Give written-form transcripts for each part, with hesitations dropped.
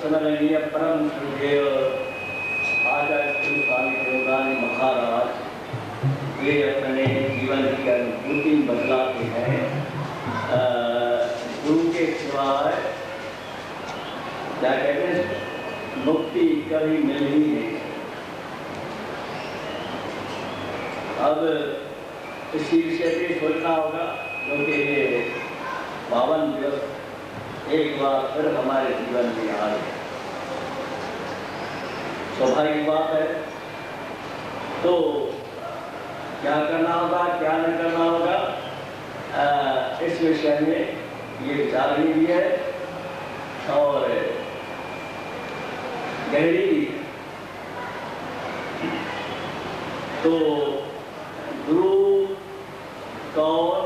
स्मरणीय परम श्रद्धेय आचार्य श्री स्वामी देवदान महाराज वे अपने जीवन की अनुभूति बदलाते हैं। गुरु के सिवाय क्या कहते हैं मुक्ति कभी मिल ही नहीं। अब इसी विषय पे सोचना होगा क्योंकि ये पावन दिवस एक बार फिर हमारे जीवन में आ गए। स्वाभाविक बात है, तो क्या करना होगा क्या नहीं करना होगा इस विषय में ये विचारनी भी है और गहरी भी है। तो गुरु कौन?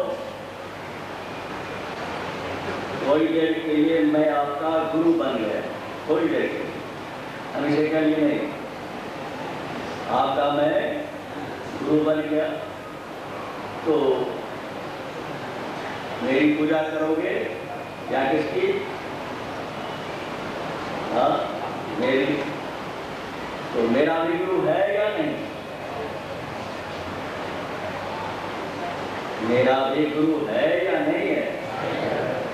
थोड़ी देर के लिए मैं आपका गुरु बन गया, थोड़ी देर के लिए, हमेशा के लिए नहीं। आपका मैं गुरु बन गया तो मेरी पूजा करोगे या किसकी? हाँ, मेरी। तो मेरा भी गुरु है या नहीं? मेरा भी गुरु है या नहीं है?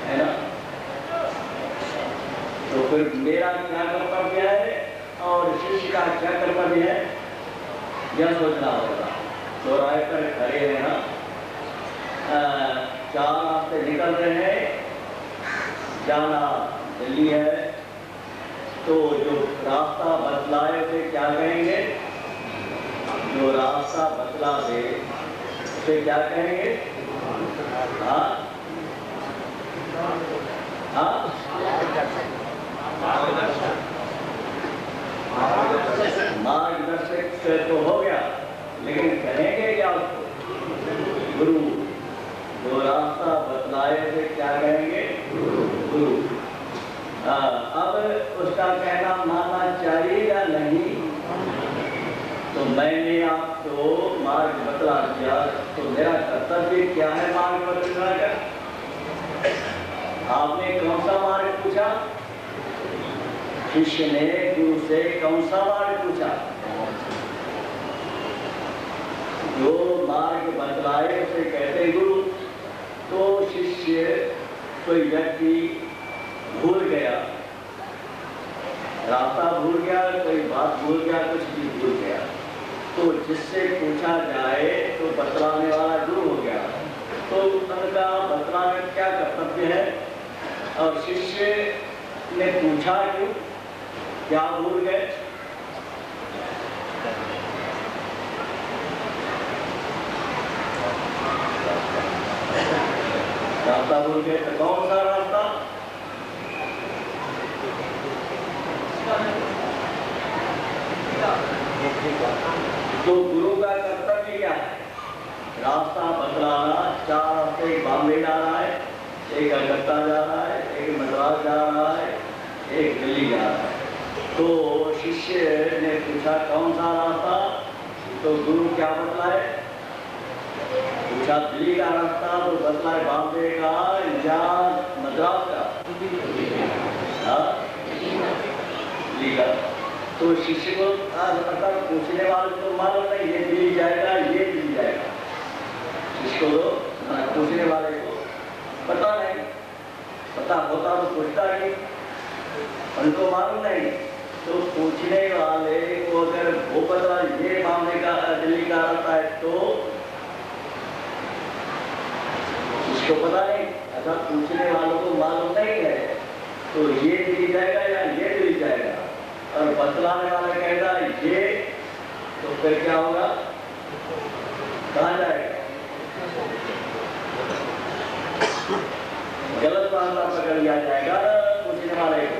है ना? तो फिर मेरा क्या कर्तव्य है और शिष्य का क्या कर्तव्य है, यह सोचना होगा। चौराहे पर खड़े हैं ना, चार रास्ते निकल रहे हैं, जाना दिल्ली है, तो जो रास्ता बतलाए उसे क्या कहेंगे? जो रास्ता बतला दे उसे क्या कहेंगे? हाँ हाँ, मार्गदर्शक तो हो गया, लेकिन कहेंगे क्या उसको? गुरु। जो रास्ता बतलाए उसे क्या कहेंगे? गुरु। अब उसका कहना मानना चाहिए या नहीं? तो मैंने आपको मार्ग बतला दिया, तो मेरा कर्तव्य क्या है मार्ग बतलाने का? आपने कौन सा मार्ग पूछा? शिष्य ने गुरु से कौन सा मार्ग पूछा? जो मार्ग बतलाए उसे कहते गुरु। तो शिष्य, कोई व्यक्ति भूल गया, रास्ता भूल गया, कोई बात भूल गया, कुछ भी भूल गया, तो जिससे पूछा जाए तो बतलाने वाला गुरु हो गया। तो उनका बतलाने क्या कर्तव्य है? और शिष्य ने पूछा क्यों? क्या भूल गए? रास्ता भूल गए, तो कौन सा रास्ता? तो गुरु का कर्तव्य क्या है? रास्ता बतलाना। चार रास्ते, बॉम्बे जा रहा है, एक कलकत्ता जा रहा है, एक मद्रास जा रहा है, एक दिल्ली जा रहा है। तो शिष्य ने पूछा कौन सा रास्ता? तो गुरु क्या बतलाए? पूछा दिल्ली का रास्ता, तो बतलाए बॉम्बे का या मद्रास का? दिल्ली का। तो शिष्य को पूछने वाले को मालूम नहीं ये दिल्ली जाएगा, ये दिल्ली जाएगा। शिष्य को पूछने वाले को पता नहीं, पता होता तो पूछता ही, उनको मालूम नहीं। तो पूछने वाले को अगर वो पता ये मामले का दिल्ली का रास्ता है तो उसको पता नहीं। अच्छा, पूछने वालों को मालूम नहीं है तो ये दिल्ली जाएगा या ये दिल्ली जाएगा, और बतलाने वाला कहेगा ये, तो फिर क्या होगा? कहाँ जाएगा? गलत रास्ता पकड़ लिया जाएगा पूछने वाले को,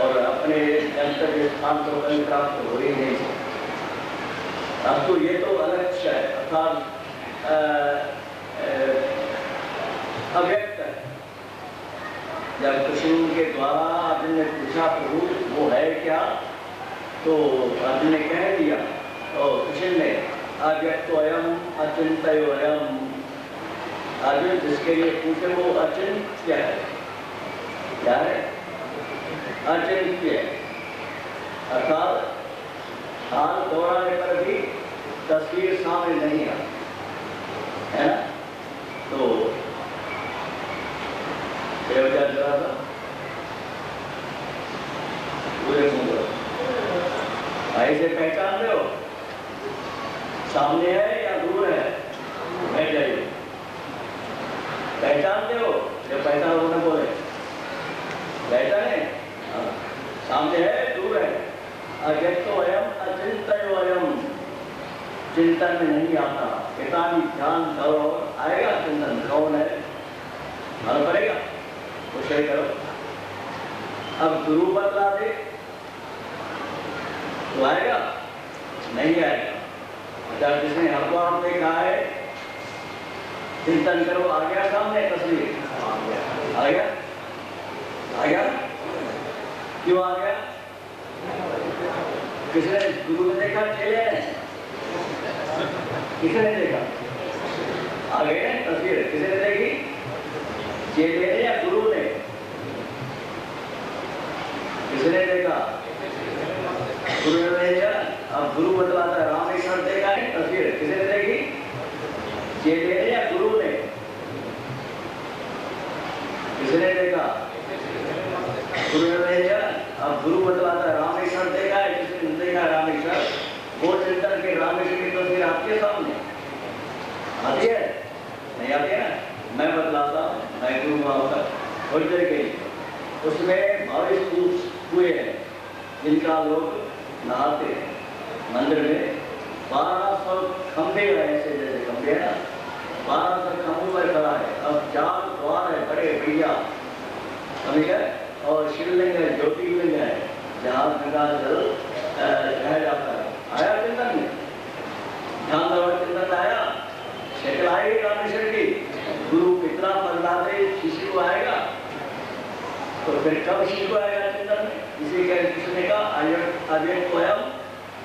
और अपने गंतव्य स्थान को कहीं प्राप्त हो ही नहीं सकता। अब तो ये तो अलक्ष्य है, अर्थात अव्यक्त है। जब कृष्ण के द्वारा अर्जुन ने पूछा प्रभु वो है क्या, तो अर्जुन ने कह दिया, तो कृष्ण ने अव्यक्तोऽयम् अचिन्त्योऽयम्। अर्जुन जिसके लिए पूछे वो अचिंत्य है। क्या है? अचिंत्य। अर्थात हाथ दौड़ाने पर भी तस्वीर सामने नहीं आती है ना। तो जरा था पूरे ऐसे पहचान रहे हो सामने है या दूर है? बैठ जाइए, पहचानते हो? जब पहचान होने बोले पहचाने, सामने है दूर है। अव्यक्तोऽयम् अचिन्त्योऽयम्, चिंतन में नहीं आता। किताबी ध्यान करो, आएगा चिंतन कौन है, मालूम पड़ेगा, कुछ करो। अब गुरु बतला दे तो आएगा? नहीं आएगा। जब जिसने हमको आपने कहा है चिंतन करो, आ गया सामने तस्वीर? आ गया? आ गया? क्यों आ गया? किसने? गुरु ने देखा, चेले ने? किसने देखा? आ गए तस्वीर? किसने देखी? चेले ने या गुरु ने? किसने देखा? गुरु ने देखा। अब गुरु बतलाता है, रामेश्वर देखा है तस्वीर? किसने देखी? चेले ने या गुरु ने? किसने देखा? गुरु ने देखा। अब गुरु बतलाता है, रामेश्वर देखा है? किसने देखा रामेश्वर? वो चिंतन के रामेश्वर की तस्वीर आपके सामने नहीं आती है ना, मैं बतलाता हूँ, मैं गुरु होता थोड़ी देर के लिए। उसमें बारिश हुए हैं जिनका लोग नहाते हैं मंदिर में। 1200 खंभे ऐसे जैसे खंभे है ना, 1200 खंभों पर खड़ा है। अब 4 द्वार है बड़े बढ़िया, समझ गए, और शिवलिंग है, ज्योतिर्लिंग है, जहाँ गंगा जल बह जाता है। आया चिंतन में ध्यान दो, चिंतन आया, शक्ल आएगी रामेश्वर की। गुरु कितना बदलाते शिशु को आएगा, तो फिर कब शिशु को आएगा चिंतन में? इसी के कृष्ण ने कहा अव्यक्तोऽयम्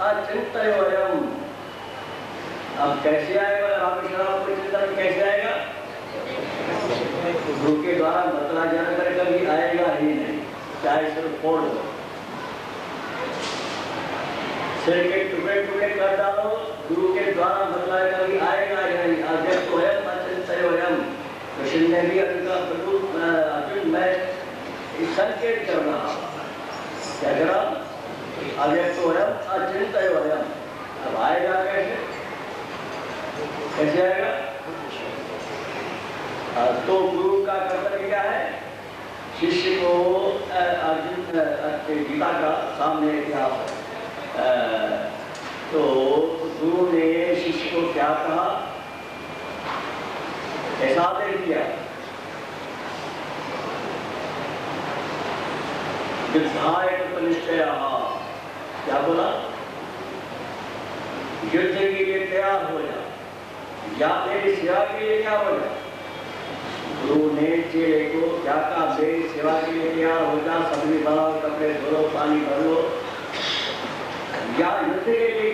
अचिन्त्ययोऽयम्। अब कैसे आएगा रामेश्वर आपको चिंतन में, कैसे आएगा? गुरु के द्वारा बतला जाने पर कभी आएगा ही नहीं, चाहे सिर्फ फोड़ दो, सिर के टुकड़े टुकड़े कर डालो, गुरु के द्वारा बतलाया कभी आएगा ही नहीं। अव्यक्तोऽयम् अचिन्त्ययोऽयम्। कृष्ण ने भी अर्जुन मैं संकेत कर रहा, क्या करा? अव्यक्तोऽयम् अचिन्त्ययोऽयम्। अब आएगा कैसे, कैसे आएगा? तो गुरु का कर्तव्य क्या है? शिष्य को अर्जुन गीता का सामने इतिहास है। तो गुरु ने शिष्य को क्या कहा, ऐसा आदेश दिया, क्या बोला? युद्ध के लिए तैयार हो जा, या मेरी सेवा के लिए क्या हो जा। गुरु ने चेले को क्या कहा? मेरी सेवा के लिए तैयार हो जा, सब्जी बनाओ, कपड़े धो लो, पानी भर लो, या युद्ध के लिए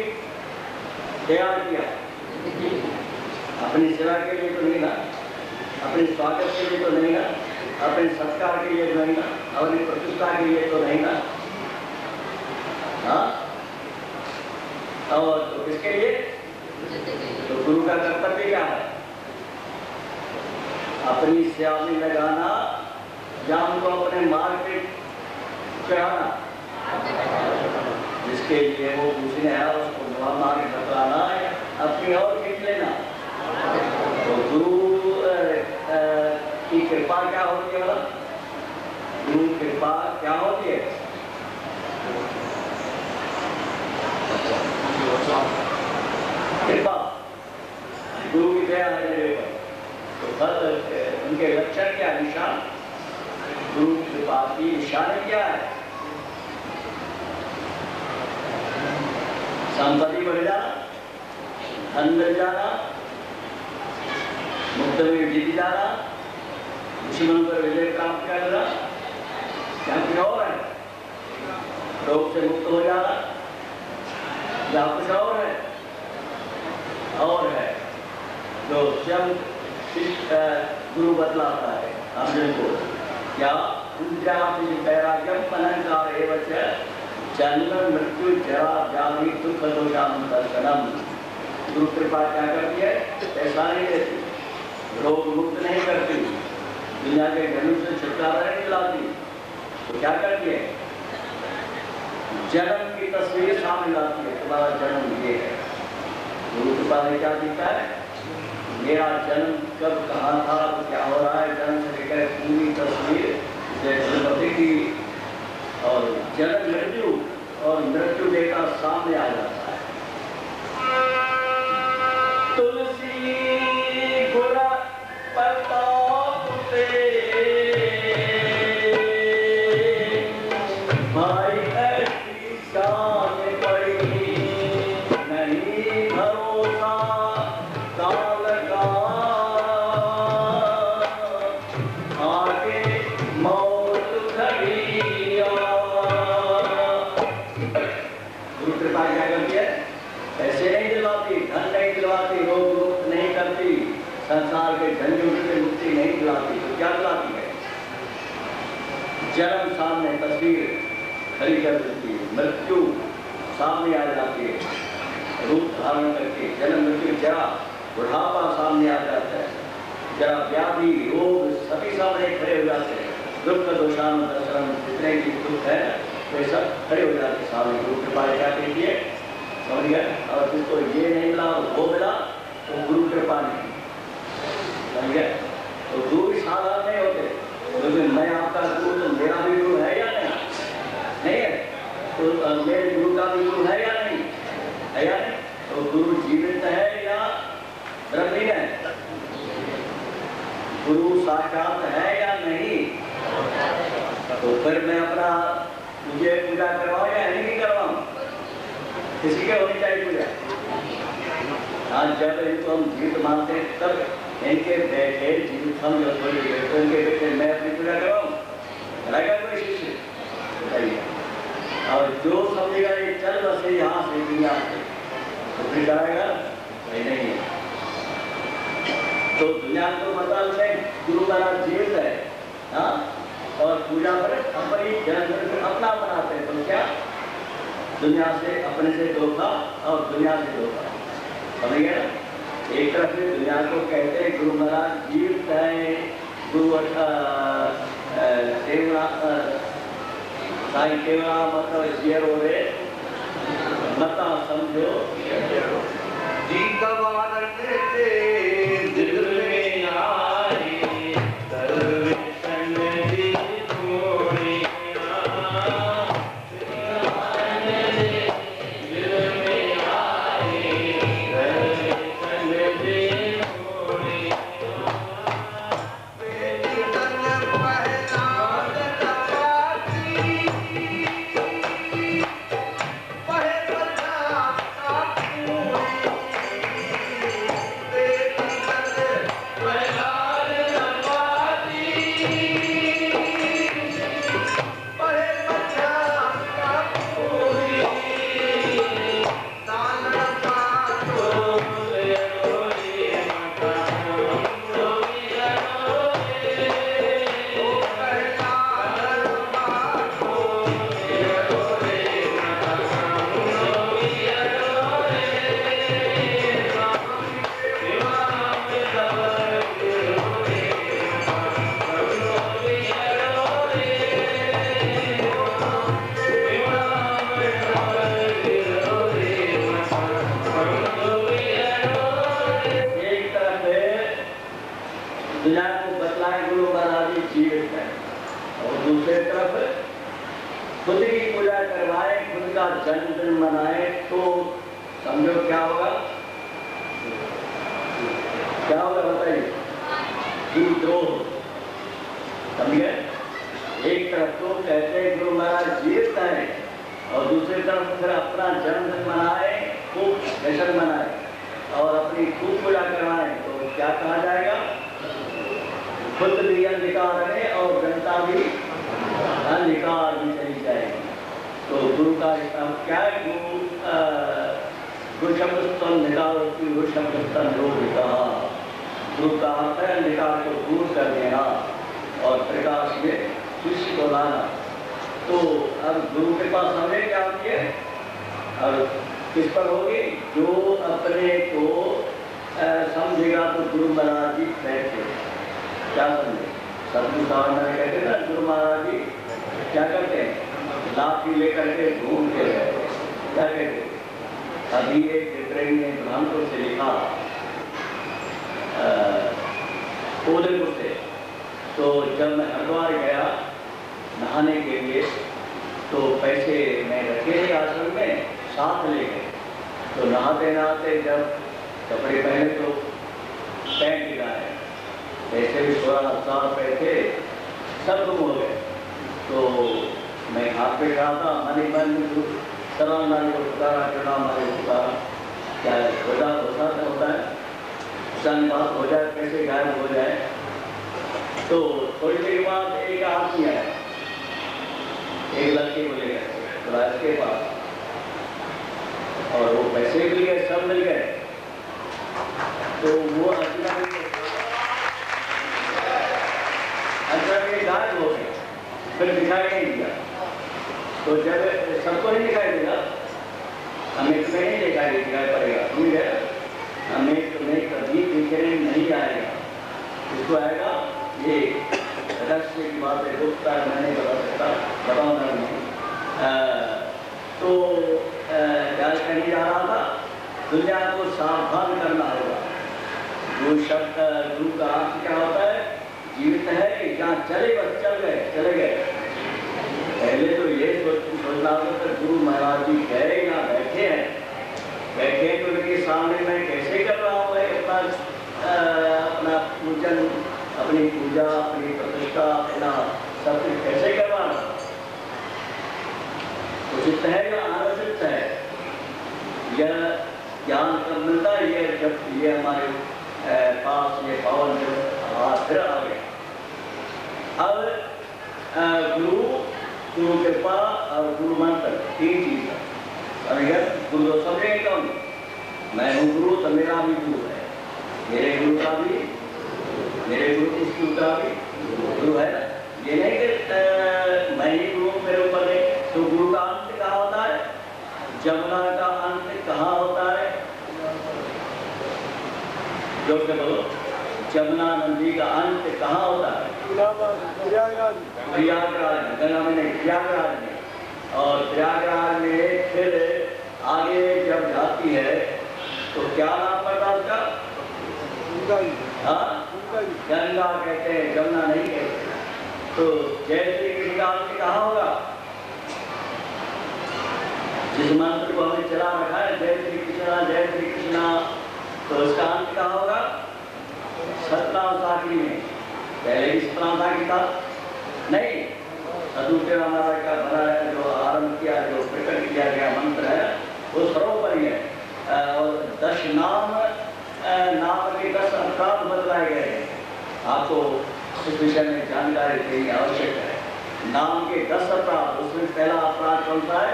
तैयार किया। अपनी सेवा के लिए तो नहीं ना, अपने स्वागत के लिए तो नहीं ना, अपने सत्कार के लिए तो नहीं ना, अपनी प्रतिष्ठा के लिए तो नहीं ना, हाँ? और तो किसके लिए? तो गुरु का कर्तव्य क्या है? अपनी सेवा में लगाना या उनको अपने मार्ग पे चढ़ाना। जिसके लिए वो पूछने आया उसको मार्ग बतलाना, अपनी और खींच लेना। तो गुरु की कृपा क्या होती है? गुरु कृपा क्या होती है? कृपा, गुरु की दया है मेरे ऊपर। तो उनके लक्षण क्या, निशान? गुरु की कृपा की निशानी क्या है? संपत्ति बढ़ जाना, धन मिल जाना, मुक्त में जीत जाना, दुश्मन पर विजय प्राप्त करना, क्या कुछ और है? रोग से मुक्त हो जाना, या कुछ और है? और है जो स्वयं गुरु बतलाता है अर्जुन को, क्या? वैराग्यम अनंकार एवं जन्म मृत्यु जरा व्याधि दुख दोषानुदर्शनम। गुरु कृपा क्या करती है? ऐसा नहीं देती, रोग मुक्त नहीं करती, दुनिया के जन्म से छुटकारा नहीं दिलाती, तो क्या करती है? जन्म की तस्वीर सामने लाती है, तुम्हारा जन्म ये है। गुरु कृपा में क्या दिखता है? मेरा जन्म कब कहाँ था, क्या हो रहा है, जन्म से लेकर पूरी तस्वीर जन्मति की, और जन्म मृत्यु और मृत्यु डेटा सामने आ जाता है। तुलसी गुर प्रताप से भाई ऐसी शान पड़ी, नहीं भरोसा काल का, आगे मौत घड़ी। गुरु कृपा क्या करती है? पैसे नहीं दिलवाती, धन नहीं दिलवाती, रोग मुक्त नहीं करती, संसार के झंझट से मुक्ति नहीं दिलाती, तो क्या दिलाती है? जन्म सामने तस्वीर खड़ी कर देती है, मृत्यु सामने आ जाती है रूप धारण करके, जन्म मृत्यु जरा बुढ़ापा सामने आ जाता है, जरा व्याधि रोग सभी सामने खड़े हो जाते हैं, दुख दोषानुदर्शनम, जितने भी दुख है वे सब खड़े हो जाते हैं सामने। गुरु कृपा क्या कहती है? समझ गया? और जिसको ये नहीं मिला वो मिला, तो गुरु कृपा नहीं। गुरु साक्षात है या नहीं, तो फिर मैं अपना मुझे पूजा करवाऊं या नहीं करवाऊं? किसी के होनी चाहिए पूजा। आज जब इनको हम जीवित मानते हैं तब इनके बेटे जीवित हम जब थोड़ी देर तो इनके बेटे मैं अपनी पूजा करवाऊं, कराएगा कोई शिष्य? और जो समझेगा ये चल बसे यहाँ से दुनिया से तो फिर कराएगा नहीं है। तो दुनिया को मतलब से गुरु महाराज जीवित है, हाँ, और पूजा पर अपनी जन्म अपना बनाते हैं, तो क्या दुनिया से अपने से धोखा और दुनिया से धोखा, समझ गए ना? एक तरफ से दुनिया को कहते हैं गुरु महाराज जीवित है, गुरु साईं केवड़ा मतलब शेयर हो रहे मता समझो जी गवार दिल में आए दर्शन दी थोड़ी दिल में आए दर्शन दी थोड़ी दुनिया को बतलाए गुरु महाराज जीवित है, और दूसरी तरफ खुद की पूजा करवाए, खुद का जन्मदिन मनाए, तो समझो क्या होगा? क्या होगा बताइए? द्रोह, समझे? एक तरफ तो कहते हैं गुरु महाराज जीवित है, और दूसरी तरफ फिर अपना जन्मदिन मनाए, खूब जश्न मनाए और अपनी खूब पूजा करवाए, तो क्या कहा जाएगा? खुद भी अंधकार है और जनता भी अंधकार भी चली जाएगी। तो गुरु का क्या है? गुरु शब्द निकाल गुरु शब्द गुरु का अर्थ है अंधकार को दूर कर देना और प्रकाश में शिष्य को लाना। तो अब गुरु के पास हमें क्या होती है और किस पर होगी? जो अपने को समझेगा तो गुरु महाराज जी बैठे क्या समझे? सतगुरु साहब ने कहते ना गुरु महाराज जी क्या करते हैं? लाठी लेकर के घूमते रहते, क्या कहते? अभी एक ट्रेन ने कानपुर से लिखा उदयपुर से, तो जब मैं हरिद्वार गया नहाने के लिए तो पैसे मैं रखे थे आश्रम में, साथ ले गए। तो नहाते नहाते जब कपड़े पहने तो पैंट गिराए, ऐसे भी 16,000 रुपये थे, सब गुम हो गए। तो मैं हाथ पे खड़ा था, मन सलाम नारी को पुकारा, प्रणाम नारी को पुकारा, क्या होता है सन बात हो जाए, कैसे गायब हो जाए। तो थोड़ी देर बाद एक आदमी आया, एक लड़के को ले गए इसके पास, और वो पैसे मिल गए, सब मिल गए। तो वो गायब हो गए, फिर दिखाई नहीं दिया। तो जब सबको नहीं दिखाई देगा, हमें तुम्हें नहीं दिखाई पड़ेगा, समझ गए? हमें तुम्हें कभी दिखने नहीं आएगा, इसको आएगा ये रहस्य की बात है, गुप्ता मैंने बता सकता, बताऊंगा नहीं। तो क्या कहने जा रहा था? दुनिया को सावधान करना होगा। जो शब्द गुरु का अर्थ क्या होता है? जीवित है, जहाँ चले बस चले गए। पहले तो ये सोचना होगा कि गुरु महाराज जी गए यहाँ बैठे हैं, बैठे तो उनके सामने मैं कैसे कर रहा हूँ अपना पूजन, अपनी पूजा, अपनी प्रतिष्ठा, अपना सब कुछ कैसे करवाना? उचित है या अनुचित है? यह ज्ञान कब मिलता है? ये जब ये हमारे पास ये पावन जो फिर आ गया। अब गुरु कृपा और गुरु मंत्र, तीन चीज है। गुरु समझे कौन? मैं हूँ गुरु तो मेरा भी गुरु है, मेरे गुरु का भी, मेरे गुरु उस गुरु का भी गुरु है ना। ये नहीं कि मैं ही गुरु मेरे ऊपर नहीं। तो गुरु का अंत कहाँ होता है? जमुना का अंत कहाँ होता है? जोर से बोलो, जमुना नदी का अंत कहाँ होता है? प्रयागराज में, गंगा में नहीं, प्रयागराज में। और प्रयागराज में फिर आगे जब जाती है तो क्या नाम पड़ता उसका? गंगा कहते हैं, जमुना नहीं कहते। तो जय श्री कृष्ण का अंत कहाँ होगा? जिस मंत्र को हमने चला रखा है, जय श्री कृष्णा जय श्री कृष्णा, तो उसका अंत कहाँ होगा? सतनाम साखी में। पहले भी सतनाम साखी था नहीं, सदुदेव महाराज का बना जो आरंभ किया, जो प्रकट किया गया मंत्र है वो सर्वोपरि है। और 10 नाम के 10 अपराध बदलाए गए हैं। आपको इस विषय में जानकारी देनी आवश्यक है। नाम के 10 अपराध, उसमें पहला अपराध कौन सा है?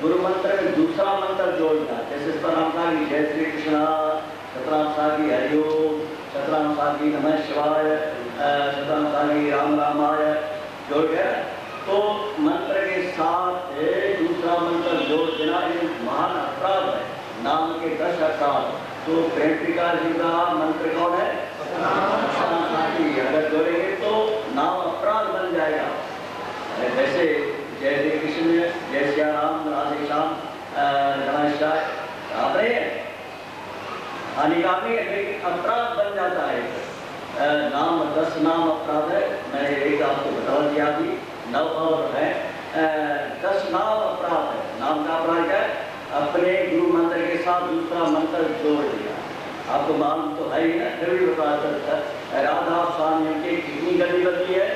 गुरु मंत्र में दूसरा मंत्र जोड़ना। जैसे सतनाम साखी जय श्री कृष्णा, सतनाम साखी हरिओम, सतनाम साखी नमः शिवाय, सतनाम साखी राम रामाय, जोड़ गया। तो मंत्र के साथ दूसरा मंत्र जोड़ देना ये महान अपराध है। नाम के 10 अपराध। तो प्रेमटिका जी का मंत्र कौन है? सतनाम साखी। अगर जोड़ेंगे तो नाम अपराध बन जाएगा। वैसे जय श्री कृष्ण, जय श्री राम, राधे श्याम, नमस्कार आप रहे हैं, हानिकार नहीं है, लेकिन अपराध बन जाता है। नाम 10 नाम अपराध है। मैंने एक आपको बता दिया अभी, 9 और है। 10 नाम अपराध है। नाम का अपराध क्या है? अपने गुरु मंत्र के साथ दूसरा मंत्र जोड़ दिया। आपको मालूम तो है ही ना, फिर भी बता सकता। राधा स्वामी की कितनी गति बदली है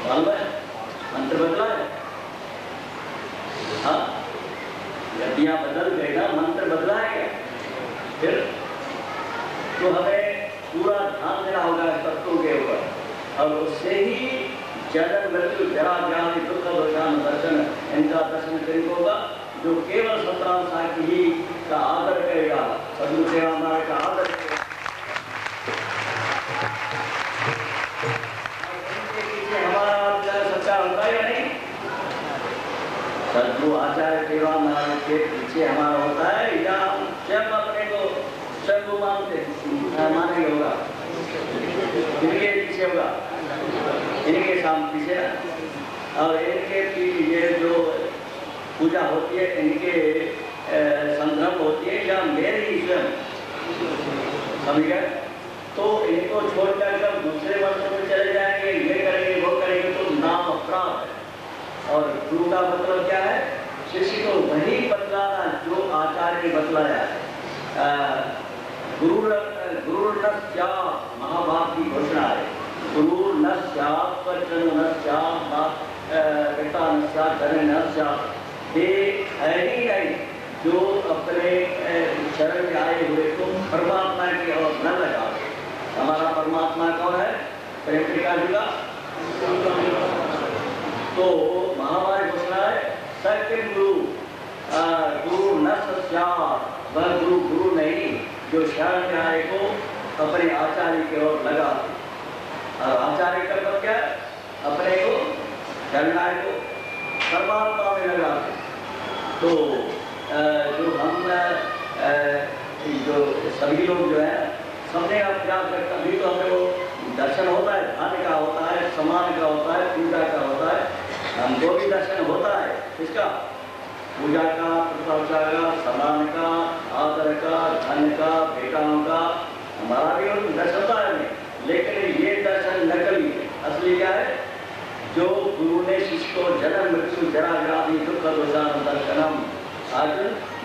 मालूम है? मंत्र बदला है। हाँ, गतियां बदल गई ना, मंत्र बदला है क्या? फिर तो हमें पूरा ध्यान देना होगा तत्वों के ऊपर, और उससे ही जन्म मृत्यु जरा व्याधि दुख दोषान दर्शन, इनका दर्शन करने होगा। जो केवल सतनाम साखी ही का आदर करेगा, सदगुरु महाराज का आदर करेगा, हमारा सच्चा होता है या नहीं? सदगुरु आचार्य सेवा महाराज के पीछे हमारा होता है या स्वयं अपने को स्वयं मानेंगे? होगा इनके पीछे होगा, इनके सामने पीछे ना। और इनके पीछे ये जो पूजा होती है, इनके संदर्भ होती है या मेरी स्वयं, समझ गए? तो इनको छोड़कर जब दूसरे वर्षों में चले जाएंगे, ये करेंगे वो करेंगे, तो नाम अपराध है। और गुरु का मतलब क्या है? शिष्य को वही बतलाना जो आचार्य ने बतलाया है। गुरु न स्यात्, महाभारत की घोषणा है। गुरु न स्यात्, वचन न स्यात्, पिता न स्यात्, धन न स्यात्। ये है ही नहीं जो अपने शरण में आए हुए को परमात्मा की ओर न लगा। हमारा परमात्मा कौन है? प्रेमटिका जी का। तो महाभारत घोषणा है, सत्य गुरु गुरु न स्यात्, वह गुरु नहीं जो शरण में आए को अपने आचार्य की ओर लगा। और आचार्य का मतलब क्या है? अपने को शरणाय को परमात्मा में लगा। तो जो हम जो सभी लोग जो है समझने का प्रयास करते हैं, अभी तो हमें वो दर्शन होता है, ध्यान का होता है, सम्मान का होता है, पूजा का होता है, हमको भी दर्शन होता है। इसका पूजा का, प्रशंसा का, सम्मान का, आदर का, धन का, बेटाओं का, हमारा भी दर्शन होता है। लेकिन ये दर्शन नकली है। असली क्या है? जो गुरु ने शिष्य को जन्म मृत्यु जरा व्याधि दुख दोषान दर्शनम। आज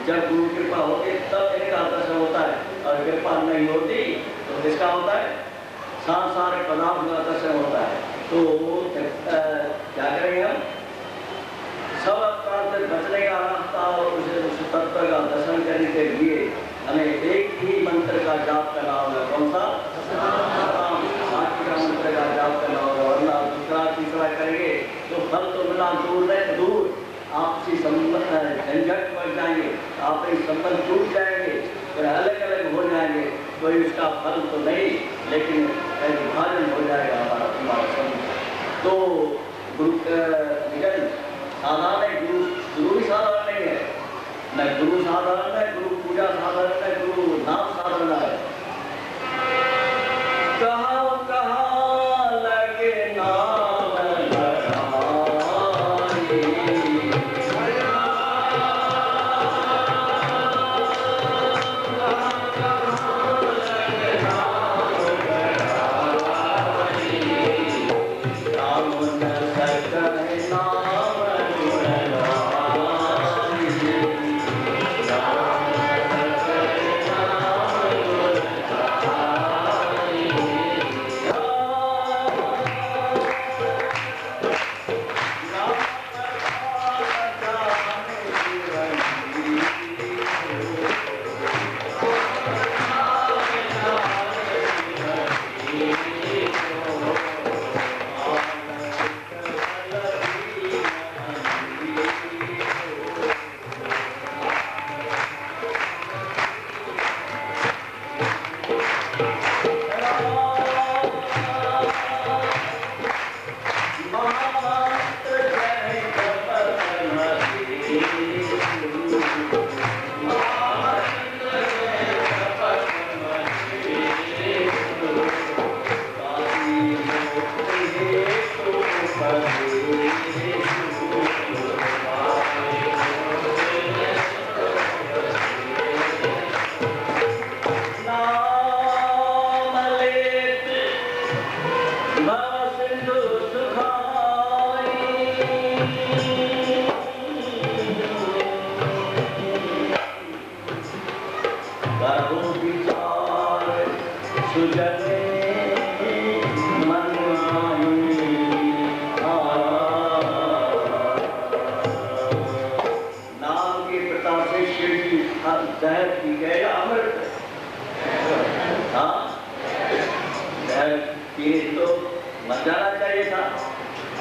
जब गुरु कृपा होती तब इनका दर्शन होता है, और कृपा नहीं होती तो किसका होता है? सांसारिक पदार्थ का दर्शन होता है। तो क्या करेंगे हम? सब अपराध से बचने का रास्ता और उस तत्व का दर्शन करने के लिए हमें एक ही मंत्र का जाप करना होगा। कौन सा? साक्षी का मंत्र का जाप करना होगा, वरना दूसरा तीसरा करेंगे तो फल तो मिला दूर है, दूर आपसी संबंध झंझट बढ़ जाएंगे, आपके संबंध टूट जाएंगे, फिर अलग अलग हो जाएंगे, कोई उसका फल तो नहीं, लेकिन विभाजन हो जाएगा हमारा संबंध। तो गुरु साधारण गुरु भी साधारण नहीं है, न गुरु साधारण है, गुरु पूजा साधारण है, गुरु नाम साधारण है। कहाँ कहाँ लगे नाम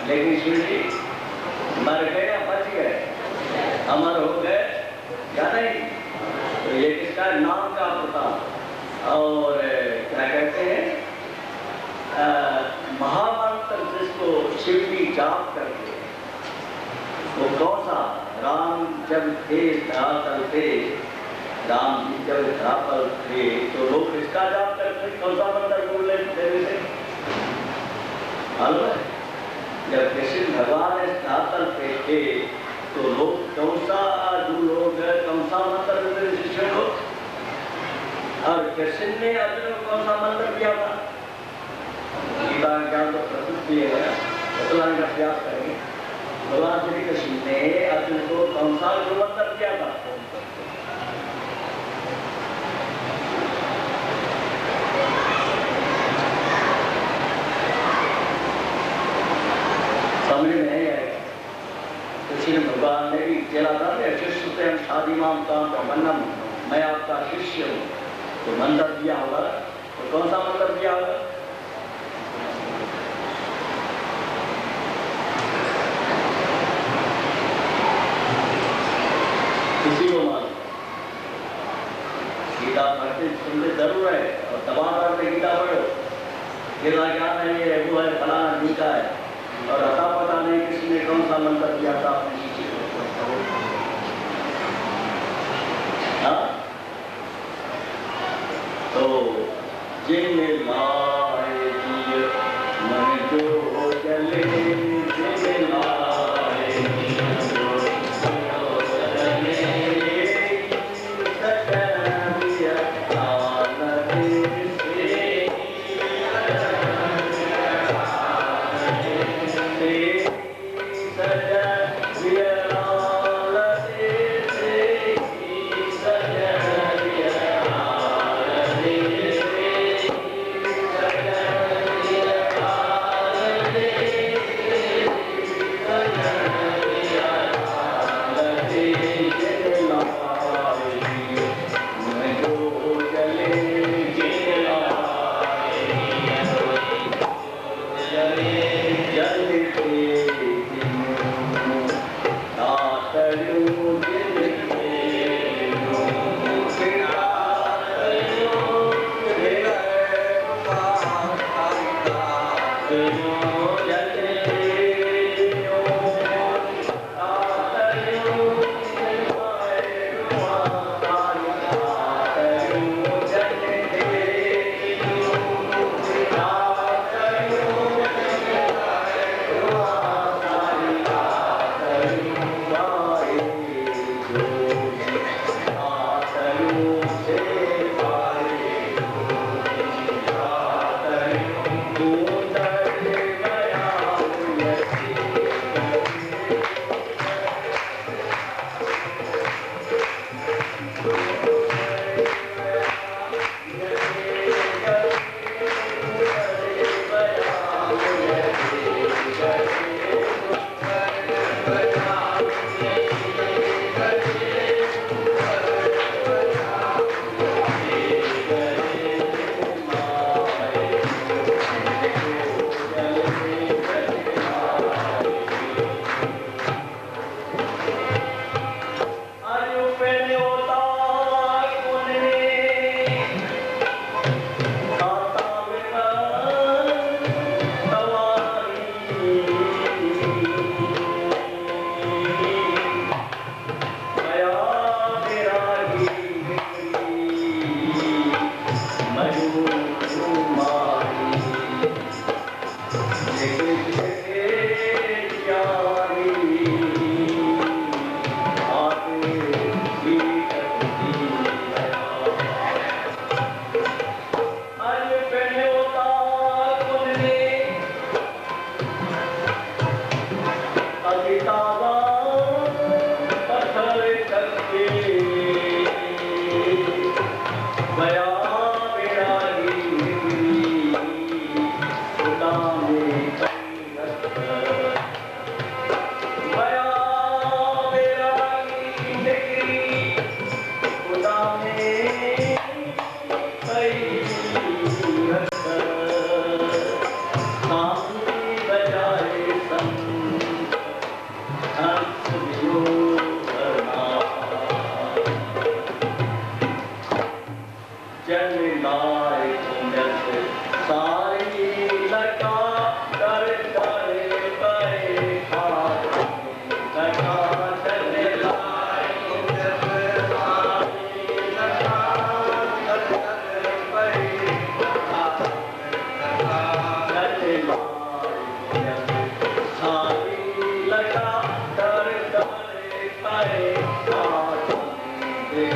लेकिन शिव जी मर गए या बच गए, अमर हो गए या नहीं? तो ये किसका नाम का प्रताप। और क्या कहते हैं, महामंत्र जिसको शिव जी जाप करते, वो कौन सा? राम जब थे धरातल पे, राम जी जब धरातल थे तो लोग किसका जाप करते? कौन सा मंत्र बोल लेते थे? मालूम है? जब कृष्ण भगवान इस धरातल पे थे तो लोग कौन सा मंत्र बोले शिष्यों को? और कृष्ण ने अर्जुन को कौन सा मंत्र दिया था? गीता ज्ञान तो प्रस्तुत किए गया, बतलाने का प्रयास करेंगे। भगवान श्री कृष्ण ने अर्जुन को कौन सा मंत्र दिया था? समझ में नहीं आएगा। तो श्री भगवान ने भी चला था, शिष्य से हम शादी मामता मन्नम, मैं आपका शिष्य हूँ, तो मंत्र दिया होगा। तो कौन सा मंत्र दिया होगा? किसी को मालूम? गीता पढ़ते सुनते जरूर है और तमाम करते गीता पढ़ो, गीता ज्ञान नहीं है, वो है फलाना गीता है, और अता पता नहीं किसी ने कौन सा मंत्र दिया था अपने शिष्य को। तो जिन लाए दिए मन जो जले, जिन लाए दिए जो जले, सजन दिया आनंद से, गया विरागी उदामे कई रस्त गया विरागी उदामे कई रस्त सांसी बजाए संत हंस वियो जन्माए पुण्यस सारी लगा कर करे पे लगा जन्माए पुण्यस सारी लगा कर करे पे जन्माए पुण्यस सारी लगा कर करे पे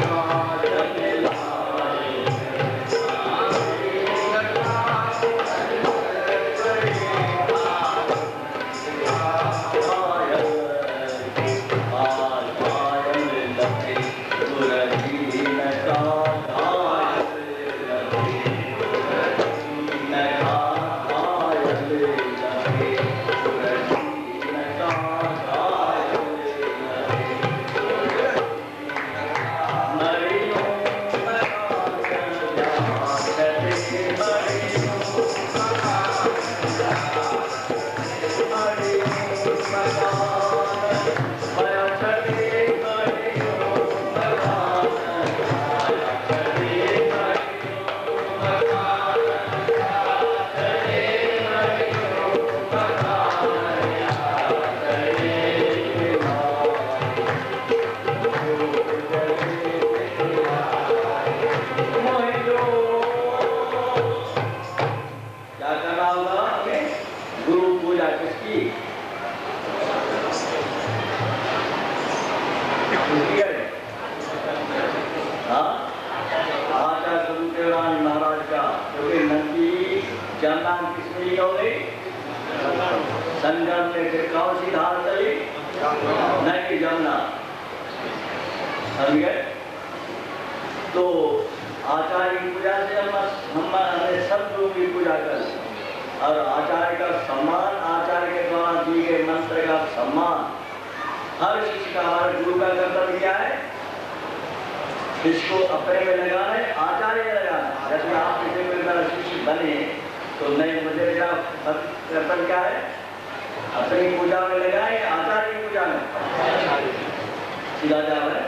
संगम में फिर कौन सी धार चली? नहीं जमुना। समझ गए? तो आचार्य की पूजा से हमें सब लोगों की पूजा कर और आचार्य का सम्मान, आचार्य के द्वारा दिए गए मंत्र का सम्मान हर शिष्य का, हर गुरु का कर्तव्य क्या है? इसको अपने में लगाना है, आचार्य में लगाना है। जैसे आप किसी को मेरा शिष्य बने तो नहीं, मुझे मेरा कर्तव्य क्या है? अपनी पूजा में लगाए, आचार्य की पूजा में सीधा जाओ है।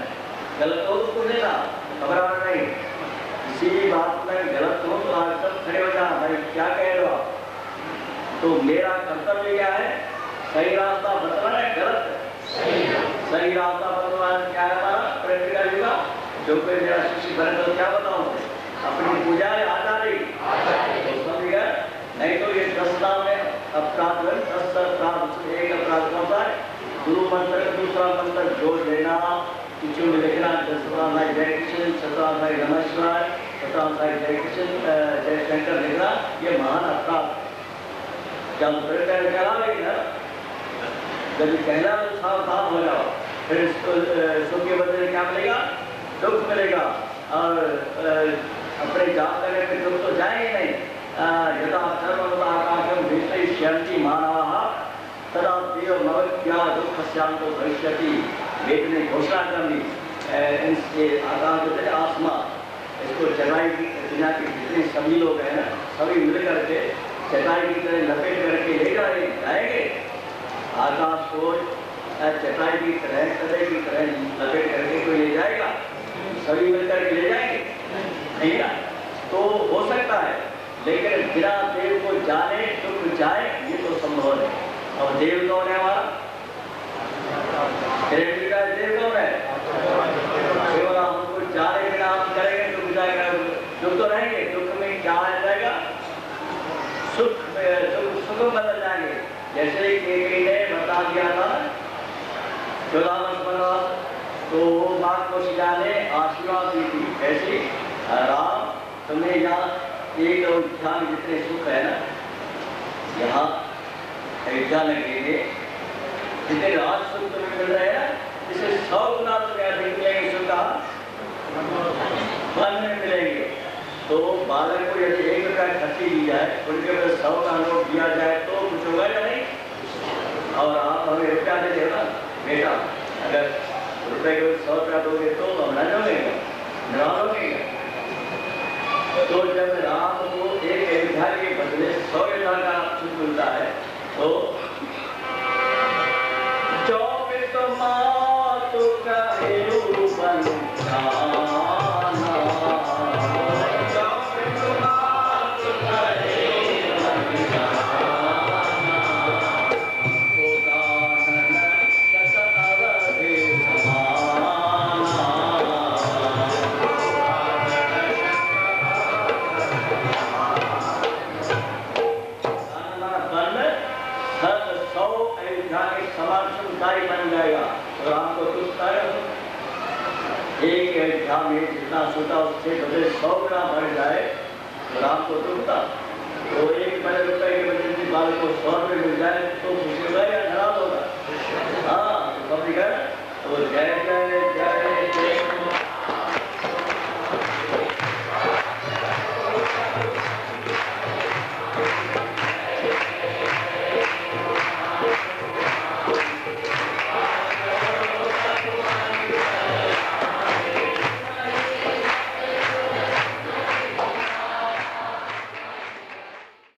गलत हो तो लेना, घबराना नहीं। किसी बात में गलत हो तो आज तक खड़े हो जाना, भाई क्या कह रहे हो आप? तो मेरा कर्तव्य क्या है? सही रास्ता बताना है, गलत है सही रास्ता बताना क्या है? हमारा प्रैक्टिकल युगा जो कोई मेरा शिष्य बने तो क्या बताऊं? अपनी पूजा है आचार्य, समझ गए? नहीं तो ये 10 नाम में अपराध है, 10 अपराध, एक अपराध कौन सा है? गुरु मंत्र दूसरा मंत्र जोड़ देना, किचू में लिखना 10 जय कृष्ण, 17 नमस्कार, 17 जय कृष्ण जय शंकर लिखना, ये महान अपराध। जब कहला लेगी ना, जब कहला तो सावधान हो जाओ, फिर सुख के बदले क्या मिलेगा? दुख मिलेगा। और अपने जाप करने में दुख तो जाएंगे नहीं। यदा सर्वमताकाशं विश्लेष्यन्ति मानवाः तदा देव नवद्या दुःखस्यान्तो भविष्यति। वेद ने घोषणा कर दी, इसके आकाश होते आसमां, इसको चटाई की दुनिया के जितने सभी लोग हैं ना, सभी मिल करके चटाई की तरह लपेट करके ले जाएंगे। आकाश को चटाई की तरह, कदे की तरह लपेट करके कोई ले जाएगा? सभी मिलकर के ले जाएंगे? नहीं ना। तो हो सकता है, लेकिन बिना देव को जाने दुख जाए ये तो संभव है। और देव कौन है हमारा? देव कौन है? केवल हम उनको जाने बिना हम करेंगे दुख जाएगा, दुख तो रहेंगे। दुख में क्या आ जाएगा? सुख बदल जाएंगे। जैसे कि ने बता दिया था 14 वर्ष वनवास, तो माँ को सीता ने आशीर्वाद दी थी। ऐसे राम तुम्हें यहाँ एक अयोध्या में जितने सुख है ना, यहाँ अयोध्या लगेंगे जितने राज सुख तुम्हें मिल रहे हैं, इसे 100 गुना तुम्हें अधिक मिलेंगे। सुख वन में मिलेंगे। तो बालक को यदि 1 रुपया खर्ची दी जाए, उनके बदले 100 का नोट दिया जाए तो कुछ होगा या नहीं? और आप हमें रुपया दे देना बेटा, अगर रुपये के 100 रुपया दोगे तो हम न जमेगा, नाराज होंगे। तो जब राम को 1 अयोध्या के बदले 100 अयोध्या का सुख मिलता है तो चौबित मातु कहे बन बन जाएगा। राम को तुझता है 1 अयोध्या में जितना सोचा उससे बदले 100 गुना बढ़ जाए तो राम को तुझता। तो 1 बड़े रुपए के बदले बाल को 100 रुपये मिल जाए तो खुशी होगा या नाराज होगा? हाँ, तो जय जय